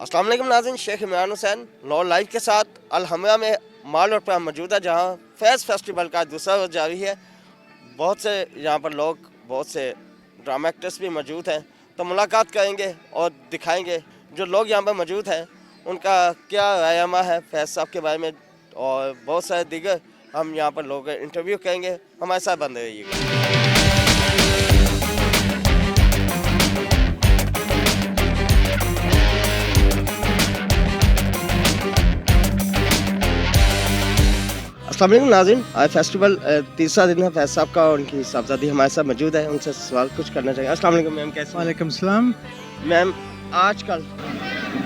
अस्सलाम वालेकुम नाज़रीन, शेख इमरान हुसैन नौ लाइव के साथ अलहमिया में माल रोड पर हम मौजूद है, जहाँ फैज़ फेस्टिवल का दूसरा रोज़ जारी है। बहुत से यहाँ पर लोग, बहुत से ड्रामा एक्टर्स भी मौजूद हैं, तो मुलाकात करेंगे और दिखाएंगे जो लोग यहाँ पर मौजूद हैं उनका क्या रायमा है फैज़ साहब के बारे में, और बहुत सारे दीगर हम यहाँ पर लोग इंटरव्यू करेंगे। हमारे साथ बने रहिएगा। अस्सलाम वालेकुम नाज़रीन, आज फेस्टिवल तीसरा दिन है फैज़ साहब का और उनकी साहबजादी हमारे साथ मौजूद है। उनसे सवाल कुछ करना चाहिए। अस्सलाम वालेकुम मैम, कैसे हैं? वालेकुम सलाम। मैम, आजकल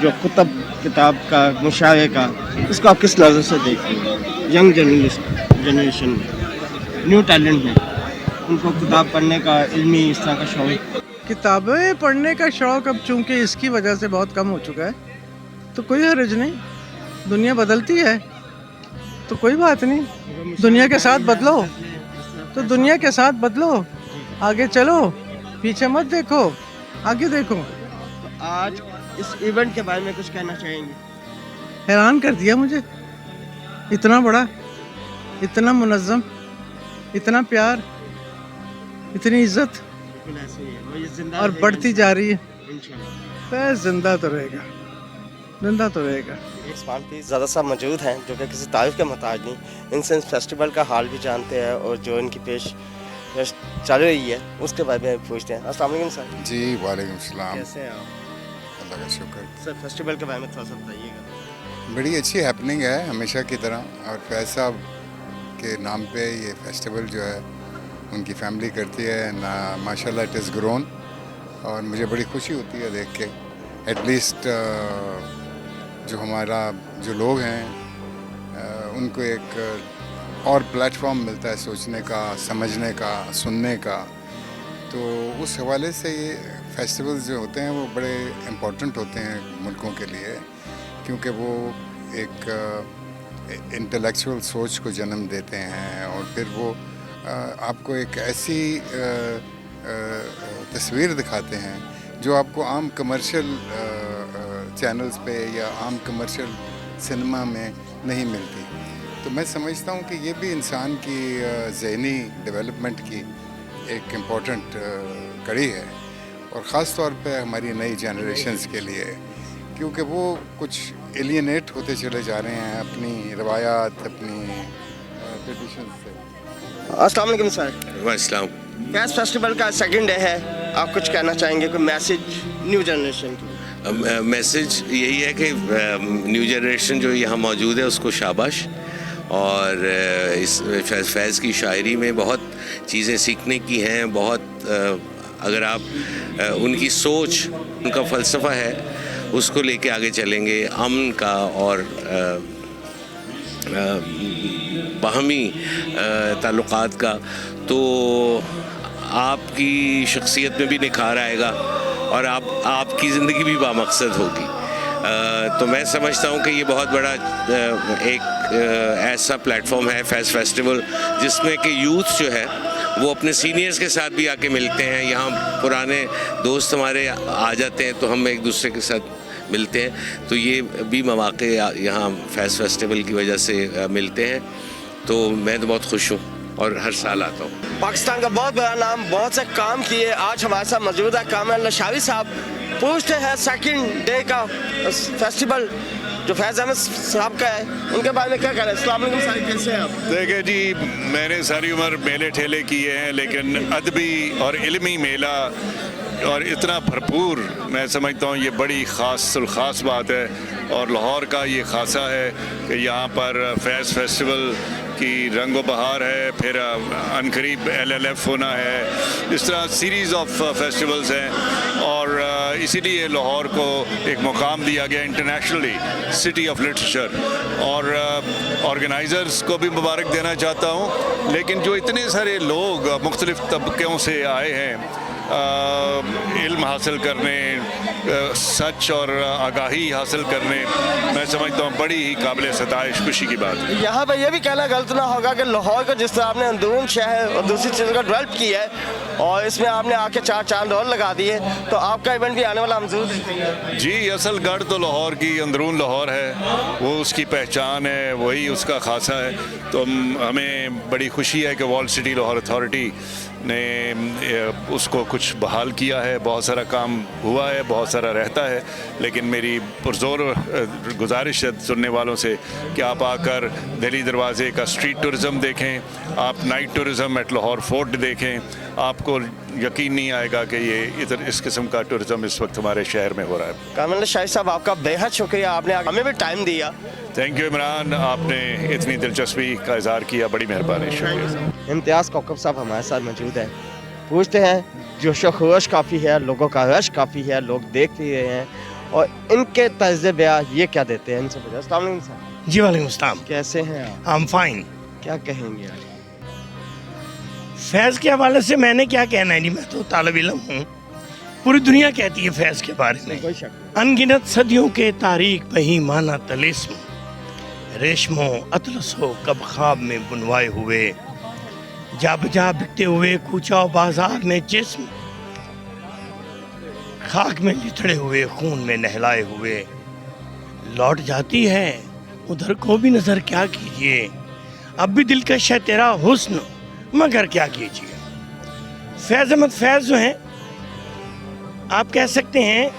जो कुतब किताब का मुशायरे का, इसको आप किस नज़र से देखते हैं? यंग जनरेशन में, न्यू टैलेंट में, उनको किताब पढ़ने का, इल्मी इस तरह का शौक? किताबें पढ़ने का शौक़ अब चूँकि इसकी वजह से बहुत कम हो चुका है, तो कोई हर्ज नहीं। दुनिया बदलती है तो कोई बात नहीं, दुनिया के साथ बदलो, तो दुनिया के साथ बदलो, आगे चलो, पीछे मत देखो, आगे देखो। तो आज इस इवेंट के बारे में कुछ कहना चाहेंगे? हैरान कर दिया मुझे, इतना बड़ा, इतना मुनज़्ज़म, इतना प्यार, इतनी इज्जत, बिल्कुल ऐसे ही है, वो ये जिंदा और रहेगा बढ़ती जा रही है। इंशाल्लाह। फैज़ जिंदा तो रहेगा, जिंदा तो रहेगा। इस्माइल भी ज़्यादा साहब मौजूद हैं जो कि किसी तारीफ़ के मोहताज नहीं, इनसे फेस्टिवल का हाल भी जानते हैं और जो इनकी पेश चल रही है उसके बारे में पूछते हैं। अस्सलाम वालेकुम सर। जी वालेकुम सलाम। कैसे हैं आप? अल्लाह का शुक्र। सर फेस्टिवल के बारे में थोड़ा सा बताइएगा। बड़ी अच्छी हैपनिंग है हमेशा की तरह, और फैज़ साहब के नाम पे ये फेस्टिवल जो है उनकी फैमिली करती है ना, माशाल्लाह इट इज़ ग्रोन, और मुझे बड़ी खुशी होती है देख के। एटलीस्ट जो हमारा जो लोग हैं उनको एक और प्लेटफॉर्म मिलता है सोचने का, समझने का, सुनने का। तो उस हवाले से ये फेस्टिवल्स जो होते हैं वो बड़े इम्पोर्टेंट होते हैं मुल्कों के लिए, क्योंकि वो एक इंटेलेक्चुअल सोच को जन्म देते हैं, और फिर वो आपको एक ऐसी तस्वीर दिखाते हैं जो आपको आम कमर्शियल चैनल्स पे या आम कमर्शियल सिनेमा में नहीं मिलती। तो मैं समझता हूँ कि ये भी इंसान की ज़हनी डेवलपमेंट की एक इम्पोर्टेंट कड़ी है, और ख़ास तौर पे हमारी नई जनरेशन्स के लिए, क्योंकि वो कुछ एलियनेट होते चले जा रहे हैं अपनी रवायात, अपनी ट्रेडिशन से। अस्सलाम वालेकुम सर। वालेकुम। फैज़ फेस्टिवल का सेकंड डे है, आप कुछ कहना चाहेंगे, कोई मैसेज न्यू जनरेशन की? मैसेज यही है कि न्यू जनरेशन जो यहाँ मौजूद है उसको शाबाश, और इस फैज़ की शायरी में बहुत चीज़ें सीखने की हैं। बहुत अगर आप उनकी सोच, उनका फ़लसफ़ा है उसको लेके आगे चलेंगे, अमन का और बाहमी ताल्लुक़ात का, तो आपकी शख्सियत में भी निखार आएगा और आपकी ज़िंदगी भी बामकसद होगी। तो मैं समझता हूँ कि ये बहुत बड़ा एक ऐसा प्लेटफॉर्म है फैज़ फेस्टिवल, जिसमें कि यूथ जो है वो अपने सीनियर्स के साथ भी आके मिलते हैं। यहाँ पुराने दोस्त हमारे आ जाते हैं तो हम एक दूसरे के साथ मिलते हैं, तो ये भी मौक़े यहाँ फैज़ फेस्टिवल की वजह से मिलते हैं। तो मैं तो बहुत खुश हूँ और हर साल आता हूँ। पाकिस्तान का बहुत बड़ा नाम, बहुत से काम किए, आज हमारे साथ मौजूद है कामिल लशावी साहब। पूछते हैं सेकंड डे का फेस्टिवल जो फैज़ अहमद साहब का है, उनके बारे में क्या कह रहे हैं? अस्सलाम वालेकुम सर, कैसे हैं आप? देखिए जी, मैंने सारी उम्र मेले ठेले किए हैं, लेकिन अदबी और इल्मी मेला और इतना भरपूर, मैं समझता हूँ ये बड़ी ख़ास बात है, और लाहौर का ये खासा है कि यहाँ पर फैज़ फेस्टिवल की रंगो बहार है, फिर अनकरीब LLF होना है, इस तरह सीरीज़ ऑफ फेस्टिवल्स हैं, और इसीलिए लाहौर को एक मुकाम दिया गया इंटरनेशनली सिटी ऑफ लिटरेचर, और ऑर्गेनाइज़र्स को भी मुबारक देना चाहता हूँ। लेकिन जो इतने सारे लोग मुख्तलिफ़ तबक़ों से आए हैं, इल्म हासिल करने, सच और आगाही हासिल करने, मैं समझता हूँ बड़ी ही काबिल सताइश खुशी की बात है। यहाँ पे ये भी कहना गलत ना होगा कि लाहौर को जिस तरह आपने अंदरून शहर और दूसरी चीज़ों का डेवलप किया है और इसमें आपने आके 4 चांद और लगा दिए, तो आपका इवेंट भी आने वाला हम जरूर देखेंगे। जी, असल गढ़ तो लाहौर की अंदरून लाहौर है, वो उसकी पहचान है, वही उसका खासा है। तो हमें बड़ी खुशी है कि वॉल सिटी लाहौर अथॉरिटी ने उसको कुछ बहाल किया है। बहुत सारा काम हुआ है, बहुत सारा रहता है, लेकिन मेरी पुरजोर गुजारिश है सुनने वालों से कि आप आकर दिल्ली दरवाज़े का स्ट्रीट टूरिज़म देखें, आप night tourism at Lahore fort देखें। आपको यकीन नहीं आएगा कि ये इधर इस किस्म का टूरिज़म इस वक्त हमारे शहर में हो रहा है। कामिल शाहिद साहब, आपका बेहद शुक्रिया, आपने हमें भी टाइम दिया। थैंक यू इमरान, आपने इतनी दिलचस्पी का इज़हार किया, बड़ी मेहरबानी, शुक्रिया। इम्तियाज़ कौकब साहब हमारे साथ मौजूद हैं। पूछते हैं, जोशो खरोश काफ़ी है, लोगों का रश काफ़ी है, लोग देख भी रहे हैं और इनके तर्ज़ बयां ये क्या देते हैं, इनसे पूछा। अस्सलाम वालेकुम सर। जी वालेकुम अस्सलाम। कैसे हैं आप? I am fine. क्या कहेंगे आज? फैज़ के हवाले से मैंने क्या कहना है जी, मैं तो तालिब इल्म हूँ, पूरी दुनिया कहती है फैज़ के बारे में। कोई शक नहीं। अनगिनत सदियों के तारीख बही माना तलिस्म, रेशमो अतलसो कब ख्वाब में बुनवाए हुए, जा बजा बिकते हुए कूचा बाजार में जिस्म, खाक में लिथड़े हुए खून में नहलाए हुए, लौट जाती है उधर को भी नज़र क्या कीजिए, अब भी दिलकश है तेरा हुस्न मगर क्या कीजिए। फैज़ अहमद फैज़ जो हैं, आप कह सकते हैं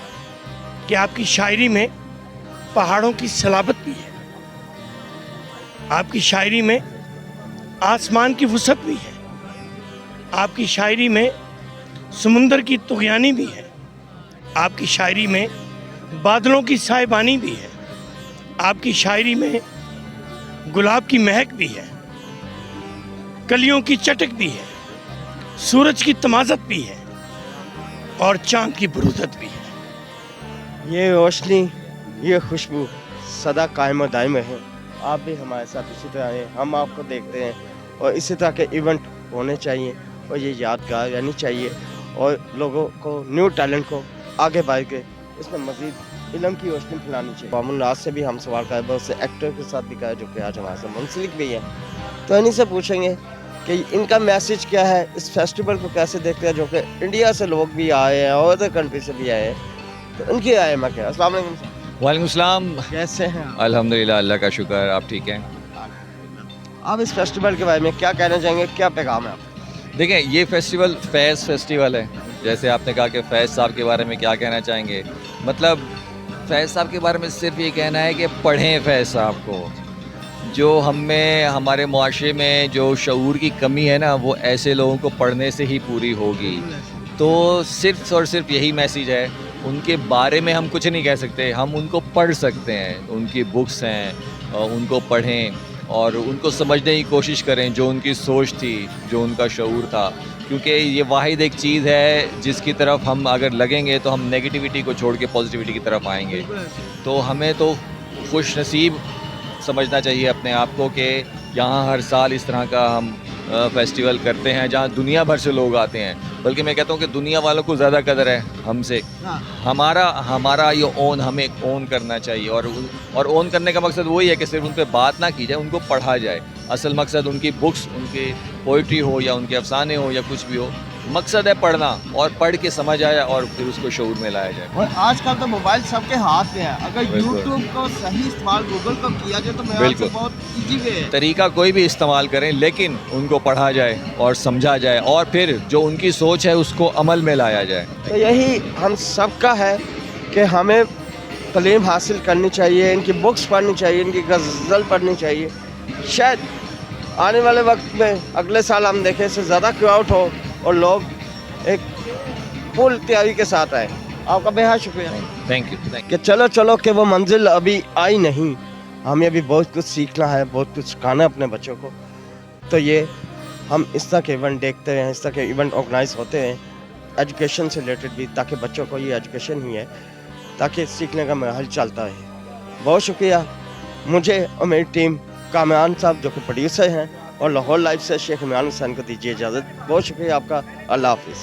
कि आपकी शायरी में पहाड़ों की सलाबत भी है, आपकी शायरी में आसमान की वुसअत भी है, आपकी शायरी में समुंदर की तुग़यानी भी है, आपकी शायरी में बादलों की साहिबानी भी है, आपकी शायरी में गुलाब की महक भी है, कलियों की चटक भी है, सूरज की तमाज़त भी है और चाँद की बुरूदत भी है। ये रोशनी, ये खुशबू सदा कायम और दायम है। आप भी हमारे साथ इसी तरह हैं, हम आपको देखते हैं और इसी तरह के इवेंट होने चाहिए और ये यादगार रहनी चाहिए और लोगों को, न्यू टैलेंट को आगे बढ़ के इसमें मज़ीद इल्म की रोशनी फैलानी चाहिए। मामून राज से भी हम सवाल करें, बहुत से एक्टर के साथ भी करें जो कि आज हमारे साथ मुंसलिक भी हैं, तो इन्हीं से पूछेंगे कि इनका मैसेज क्या है, इस फेस्टिवल को कैसे देखते हैं, जो कि इंडिया से लोग भी आए हैं और अदर कंट्री से भी आए हैं, तो उनकी राय में क्या। अस्सलाम वालेकुम सर। वालेकुम सलाम। कैसे हैं आप? अल्हम्दुलिल्लाह, अल्लाह का शुक्र, आप ठीक हैं? आप इस फेस्टिवल के बारे में क्या कहना चाहेंगे, क्या पैगाम है आप? देखें, ये फेस्टिवल फैज़ फेस्टिवल है। जैसे आपने कहा कि फैज़ साहब के बारे में क्या कहना चाहेंगे, मतलब फैज़ साहब के बारे में सिर्फ ये कहना है कि पढ़ें फैज़ साहब को। जो हमें, हमारे मुआशरे में जो शऊर की कमी है ना, वो ऐसे लोगों को पढ़ने से ही पूरी होगी। तो सिर्फ और सिर्फ यही मैसेज है। उनके बारे में हम कुछ नहीं कह सकते, हम उनको पढ़ सकते हैं, उनकी बुक्स हैं, उनको पढ़ें और उनको समझने की कोशिश करें, जो उनकी सोच थी, जो उनका शऊर था, क्योंकि ये वाहिद एक चीज़ है जिसकी तरफ हम अगर लगेंगे तो हम नेगेटिविटी को छोड़ के पॉजिटिविटी की तरफ आएंगे। तो हमें तो खुश नसीब समझना चाहिए अपने आप को कि यहाँ हर साल इस तरह का हम फेस्टिवल करते हैं जहाँ दुनिया भर से लोग आते हैं। बल्कि मैं कहता हूँ कि दुनिया वालों को ज़्यादा कदर है हमसे। हमारा ये ओन, हमें ओन करना चाहिए और ओन करने का मकसद वही है कि सिर्फ उन पर बात ना की जाए, उनको पढ़ा जाए। असल मकसद उनकी बुक्स, उनकी पोइट्री हो या उनके अफसाने हो या कुछ भी हो, मकसद है पढ़ना और पढ़ के समझ आया और फिर उसको शऊर में लाया जाए। और आजकल तो मोबाइल सबके हाथ में है, अगर बिल्कुल। यूट्यूब को सही इस्तेमाल, गूगल को किया जाए तो मेरे ख्याल से बिल्कुल। बहुत इजी वे है। तरीका कोई भी इस्तेमाल करें, लेकिन उनको पढ़ा जाए और समझा जाए और फिर जो उनकी सोच है उसको अमल में लाया जाए। तो यही हम सबका है कि हमें तालीम हासिल करनी चाहिए, इनकी बुक्स पढ़नी चाहिए, इनकी गज़ल पढ़नी चाहिए। शायद आने वाले वक्त में अगले साल हम देखें इससे ज़्यादा क्राउड हो और लोग एक फुल तैयारी के साथ आए। आपका बेहद शुक्रिया। Thank you. कि चलो कि वो मंजिल अभी आई नहीं, हमें अभी बहुत कुछ सीखना है, बहुत कुछ सिखाना है अपने बच्चों को। तो ये हम इस तरह के इवेंट देखते हैं, इस तरह के इवेंट ऑर्गेनाइज होते हैं एजुकेशन से रिलेटेड भी, ताकि बच्चों को ये एजुकेशन ही है, ताकि सीखने का महल चलता है। बहुत शुक्रिया मुझे और मेरी टीम, कामरान साहब जो कि प्रोड्यूसर हैं, और लाहौर लाइव से शेख इमरान हुसैन को दीजिए इजाज़त। बहुत शुक्रिया आपका। अल्लाह हाफिज़।